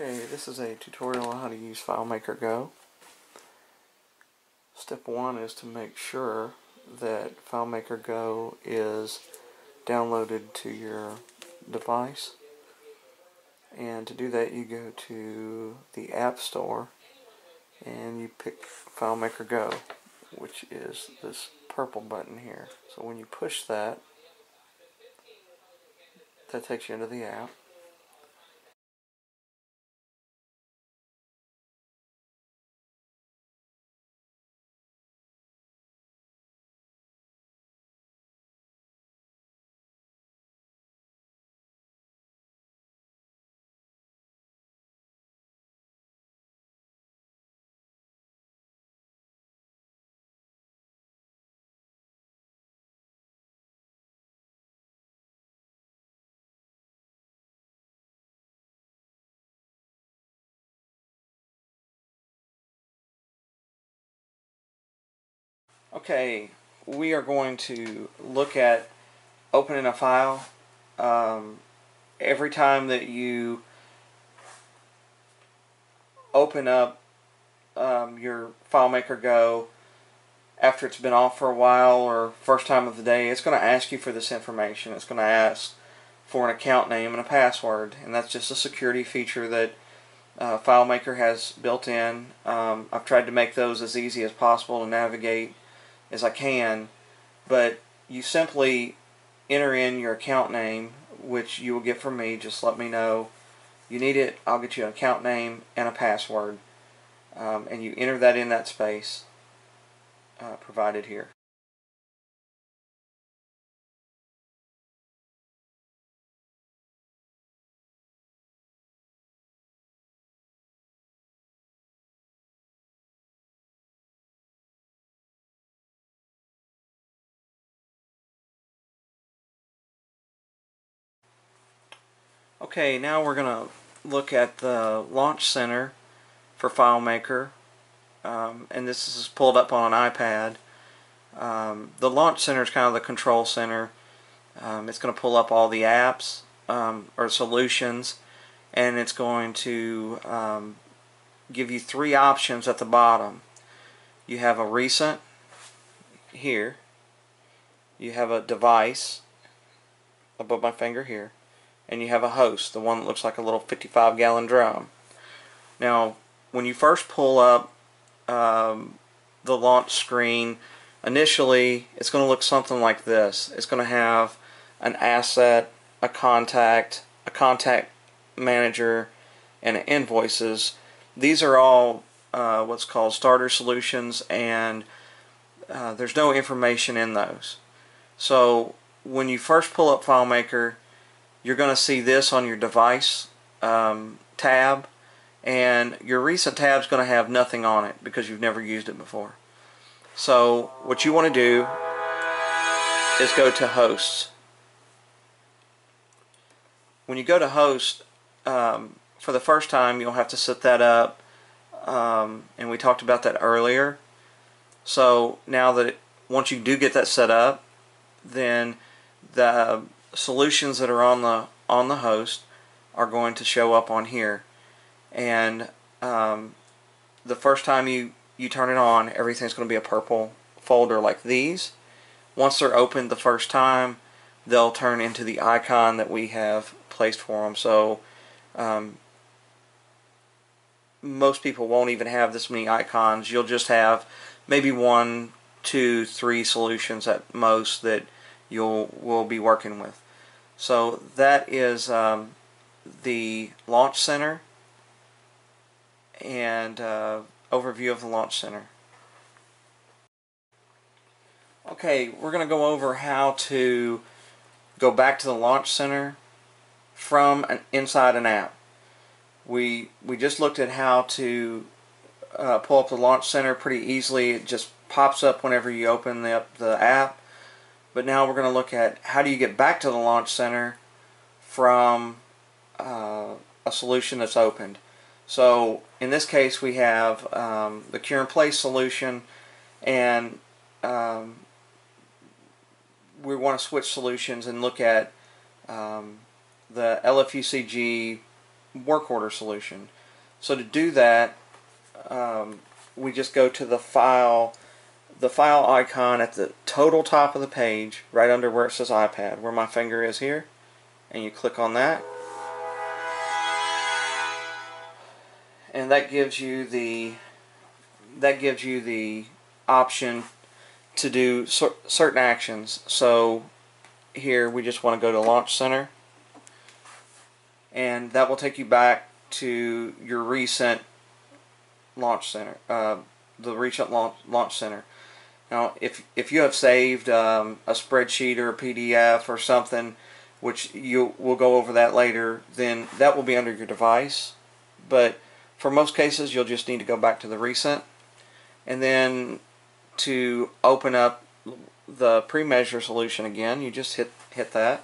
Okay, this is a tutorial on how to use FileMaker Go. Step 1 is to make sure that FileMaker Go is downloaded to your device. And to do that, you go to the App Store and you pick FileMaker Go, which is this purple button here. So when you push that, that takes you into the app. Okay, we are going to look at opening a file. Every time that you open up your FileMaker Go after it's been off for a while or first time of the day, it's going to ask you for this information. It's going to ask for an account name and a password, and that's just a security feature that FileMaker has built in. I've tried to make those as easy as possible to navigate as I can, but you simply enter in your account name, which you will get from me. Just let me know you need it. I'll get you an account name and a password, and you enter that in that space provided here. Okay, now we're going to look at the Launch Center for FileMaker, and this is pulled up on an iPad. The Launch Center is kind of the control center. It's going to pull up all the apps or solutions, and it's going to give you three options at the bottom. You have a recent here, you have a device above my finger here, and you have a host, the one that looks like a little 55-gallon drum. Now, when you first pull up the launch screen, initially it's going to look something like this. It's going to have an asset, a contact manager, and invoices. These are all what's called starter solutions, and there's no information in those. So when you first pull up FileMaker, you're going to see this on your device tab, and your recent tab is going to have nothing on it because you've never used it before. So what you want to do is go to hosts. When you go to host, for the first time you'll have to set that up, and we talked about that earlier. So now that once you do get that set up, then the solutions that are on the host are going to show up on here, and the first time you turn it on, everything's going to be a purple folder like these. Once they're opened the first time, they'll turn into the icon that we have placed for them. So most people won't even have this many icons. You'll just have maybe 1, 2, 3 solutions at most that will be working with. So that is the Launch Center and overview of the Launch Center. Okay, we're going to go over how to go back to the Launch Center from inside an app. We just looked at how to pull up the Launch Center pretty easily. It just pops up whenever you open the app. But now we're going to look at how do you get back to the Launch Center from a solution that's opened. So in this case we have the Cure and Place solution, and we want to switch solutions and look at the LFUCG work order solution. So to do that, we just go to the file icon at the total top of the page, right under where it says iPad, where my finger is here, and you click on that, and that gives you the option to do certain actions. So here we just want to go to Launch Center, and that will take you back to your recent Launch Center, the recent launch Center. Now, if you have saved a spreadsheet or a PDF or something, which we'll go over that later, then that will be under your device. But for most cases, you'll just need to go back to the recent, and then to open up the pre-measure solution again, you just hit that.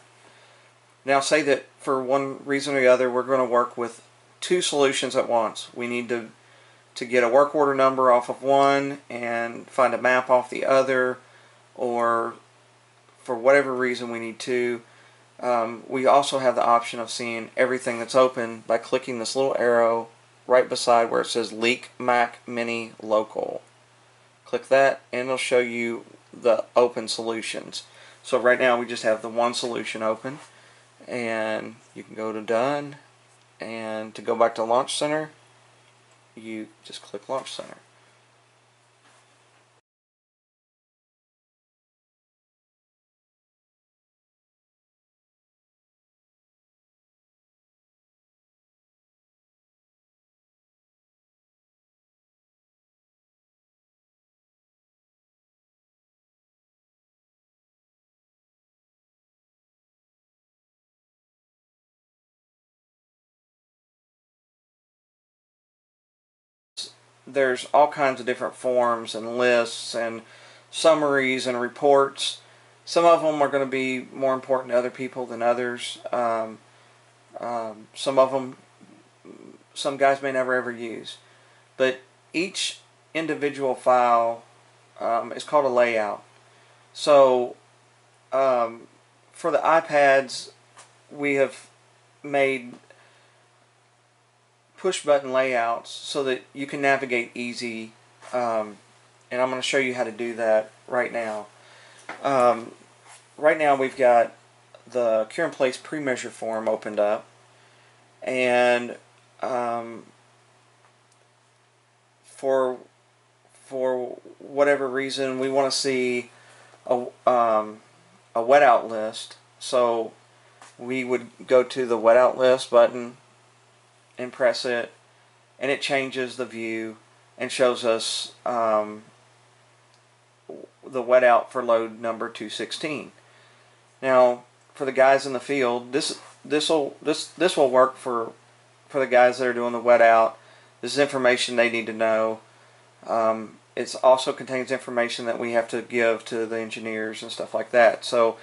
Now, say that for one reason or the other, we're going to work with two solutions at once. We need to get a work order number off of one and find a map off the other, or for whatever reason we need to. We also have the option of seeing everything that's open by clicking this little arrow right beside where it says Leak Mac Mini Local. Click that and it'll show you the open solutions. So right now we just have the one solution open, and you can go to Done, and to go back to Launch Center, you just click Launch Center. There's all kinds of different forms and lists and summaries and reports. Some of them are going to be more important to other people than others. Some of them, some guys may never ever use. But each individual file is called a layout. So for the iPads, we have made push button layouts so that you can navigate easy, and I'm going to show you how to do that right now. Right now we've got the Cure in Place pre-measure form opened up, and for whatever reason we want to see a wet out list, so we would go to the wet out list button and press it, and it changes the view and shows us the wet out for load number 216. Now, for the guys in the field, this will work for the guys that are doing the wet out. This is information they need to know. It also contains information that we have to give to the engineers and stuff like that. So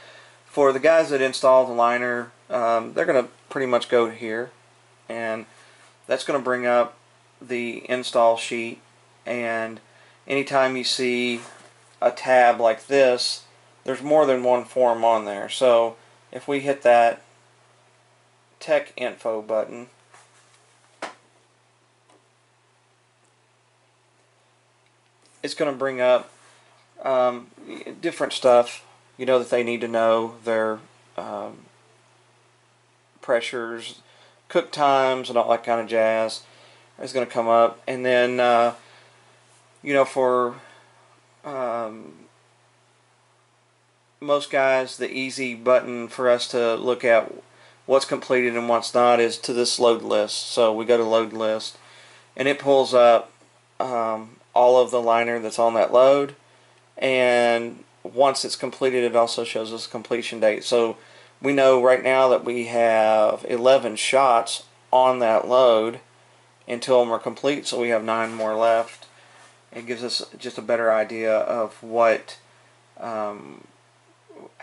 for the guys that install the liner, they're going to pretty much go here, and that's going to bring up the install sheet, and anytime you see a tab like this, there's more than one form on there. So if we hit that Tech Info button, it's going to bring up different stuff, you know, that they need to know, their pressures, cook times, and all that kind of jazz is going to come up. And then you know, for most guys, the easy button for us to look at what's completed and what's not is to this load list. So we go to load list, and it pulls up all of the liner that's on that load, and once it's completed, it also shows us completion date. So we know right now that we have 11 shots on that load until we're complete, so we have 9 more left. It gives us just a better idea of what, how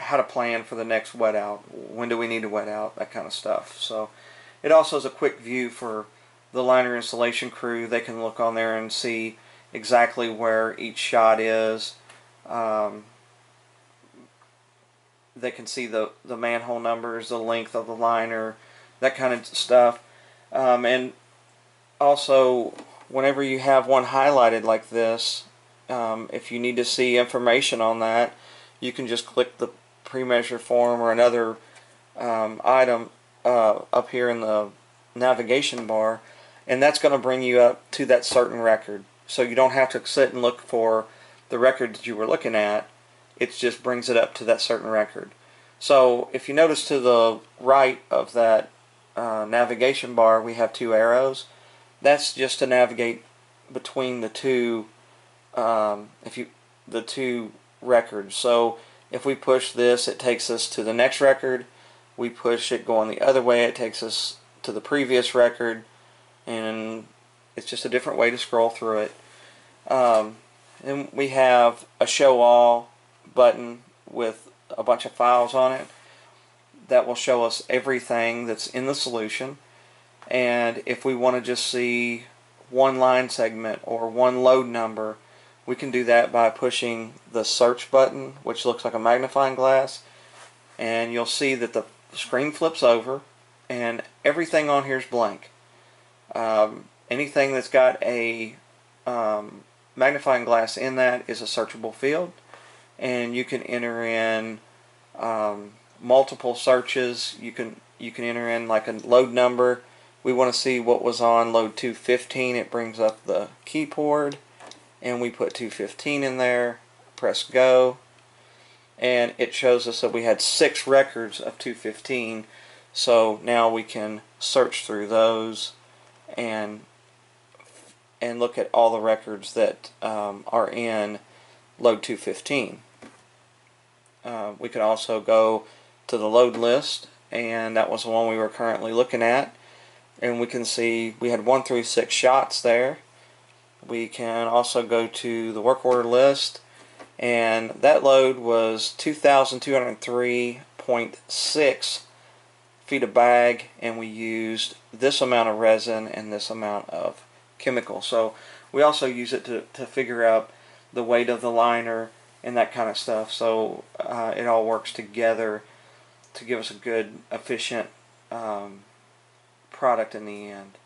to plan for the next wet out. When do we need to wet out? That kind of stuff. So it also is a quick view for the liner installation crew. They can look on there and see exactly where each shot is. They can see the manhole numbers, the length of the liner, that kind of stuff. And also, whenever you have one highlighted like this, if you need to see information on that, you can just click the pre-measure form or another item up here in the navigation bar, and that's going to bring you up to that certain record. So you don't have to sit and look for the record that you were looking at. It just brings it up to that certain record. So if you notice to the right of that navigation bar, we have two arrows. That's just to navigate between the two the two records. So if we push this, it takes us to the next record. We push it going the other way, it takes us to the previous record, and it's just a different way to scroll through it. And we have a show all button with a bunch of files on it that will show us everything that's in the solution. And if we want to just see one line segment or one load number, we can do that by pushing the search button, which looks like a magnifying glass, and you'll see that the screen flips over and everything on here is blank. Anything that's got a magnifying glass in that is a searchable field, and you can enter in multiple searches. You can enter in like a load number. We want to see what was on load 215. It brings up the keyboard, and we put 215 in there, press go, and it shows us that we had 6 records of 215. So now we can search through those and look at all the records that are in load 215. We could also go to the load list, and that was the one we were currently looking at, and we can see we had 1 through 6 shots there. We can also go to the work order list, and that load was 2,203.6 feet of bag, and we used this amount of resin and this amount of chemical. So we also use it to figure out the weight of the liner and that kind of stuff. So it all works together to give us a good, efficient product in the end.